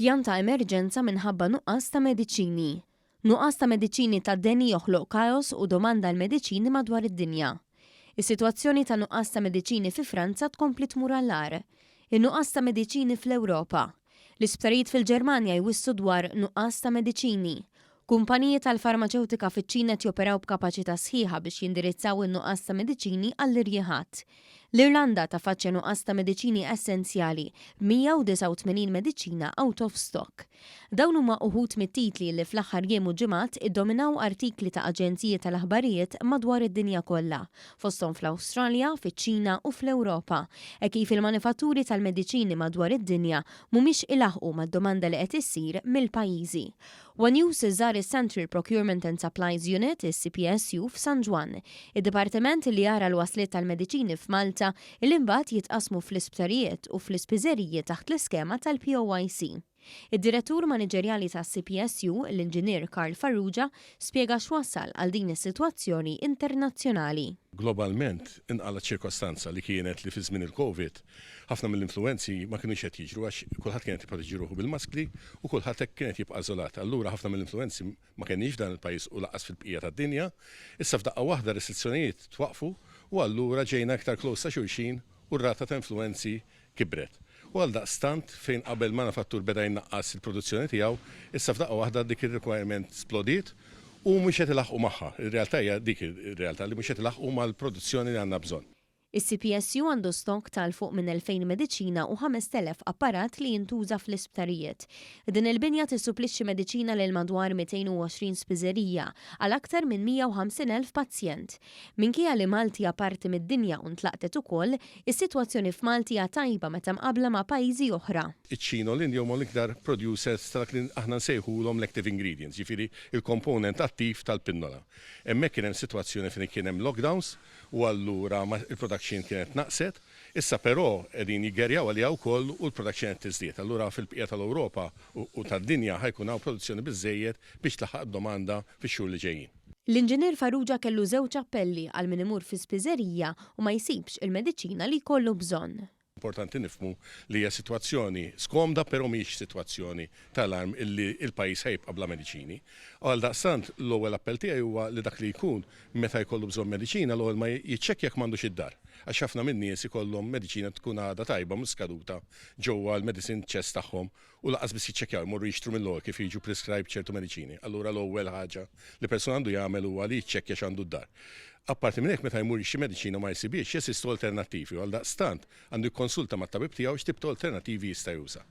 Pjan ta' emerġenza minħabba nuqqas ta' mediċini. Nuqqas ta' mediċini ta' deni joħloq kaos u domanda l-mediċini madwar id-dinja. Is-sitwazzjoni ta' nuqqas ta' mediċini fi Franza tkompli tmur għall-ar. In-nuqqas ta' mediċini fl-Ewropa. L-isptarijiet fil-Ġermanja jwissu dwar nuqqas ta' mediċini. Kumpaniji tal-farmaceutika fiċ-Ċina joperaw b'kapaċità sħiħa biex jindirizzaw in-nuqqas ta' mediċini għall-irjeħat. L-Irlanda tafaċċja nuqqas ta' mediċini essenzjali, 189 mediċina out of stock. Dawn huma uħud mit-titli li fl-aħħar jiem u ġimgħat iddominaw artikli ta' aġenziji tal-aħbarijiet madwar id-dinja kollha, fosthom fl-Awstralja, fiċ-Ċina u fl-Ewropa, kif il-manifatturi tal-mediċini madwar id-dinja mhumiex ilaħqu mad-domanda li qed issir mill-pajjiżi. One News iżżar is-Central Procurement and Supplies Unit, is-CPSU f'San Ġwan, id-dipartiment li jara l-wasliet tal-mediċini f'Malta il-imbagħad jitqasmu fl-isptarijiet u fl-ispiżerijiet taħt l-iskema tal-POIC. Id-direttur maniġerjali tas-CPSU, l-Inġinier Karl Farrugia, spjega x'wassal għal din is-sitwazzjoni internazzjonali. Globalment, inqalet ċirkostanza li kienet li fi żmien il-COVID, ħafna mill-influenzi ma kienux qed jiġru għax kulħadd kienet jipproteġi ruħu bil-maskli u kulħadd hekk kienet jibqa' żolat. Allura ħafna mill-influenzi ma kienx f'dan il-pajjiż u laqas fil-bqija tad-dinja. Issa f'daqqa waħda restrizzjonijiet twaqfu u allura ġejna aktar close ta' xulxin u r-rata ta' influenzi kibret. U għal daqstant fejn qabel manifattur beda jnaqqas il-produzzjoni tiegħu, issa f'daqqa waħda dik ir-requirement splodiet u mhux qed ilaħqu magħha. Ir-realtà hija dik ir-realtà li mhux qed ilaħqu mal-produzzjoni li għandna bżonn. Is-CPSU għandu stok tal-fuq minn 2000 mediċina u 5000 apparat li jintuża fl-isptarijiet. Din il-binja tissupplixxi mediċina lil madwar 220 spiżerija għal aktar minn 150,000 pazjent. Minkejja li Malti parti mid-dinja u ntlaqtet ukoll, is-sitwazzjoni f'Malti hija tajba meta mqabbla ma' pajjiżi oħra. Iċ-Ċina u l-Indja huma l-iktar producers tal-dak li aħna nsejħulhom l-active ingredients, jiġifieri il-komponent attiv tal-pinnola. Hemmhekk kien hemm sitwazzjoni fejn kien hemm lockdowns u allura il-production kienet naqset, issa però qegħdin jiggerjaw għalija wkoll u l-production qed tiżdied. Allura fil-bqija tal-Ewropa u tad-dinja ħajkun hawn produzzjoni biżżejjed biex tlaħħaq domanda fix-xhur li ġejjin. L-Inġinier Farrugia kellu żewġ appelli għal min imur fi spiżerija u ma jsibx il-mediċina li jkollu bżonn. Importanti nifmu li hija sitwazzjoni skomda però mhix sitwazzjoni tal-arm illi il-pajjiż ħejbqa' bla mediċini. Għal daqstant l-ewwel appell tiegħi huwa li dak li jkun meta jkollu bżonn mediċina l-ewwel ma jiċċekkja jekk m'għandux id-dar. Għax ħafna minn nies ikollhom mediċina tkun għadha tajba mhux skaduta ġewwa l-medicine chest tagħhom u laqas biss jiċċekkjaw imorru jixtru mill-ewwel kif jiġu prescribe ċertu mediċini. Allura l-ewwel ħaġa li persuna għandu jagħmel huwa li jiċċekkja x'għandu d-dar. Apparti minn hekk meta jmur xi mediċina ma jsibiex jesistu alternattivi u għal daqstant għandu jikkonsulta mat-tabib tiegħu x'tib ta' alternattivi jista' juża.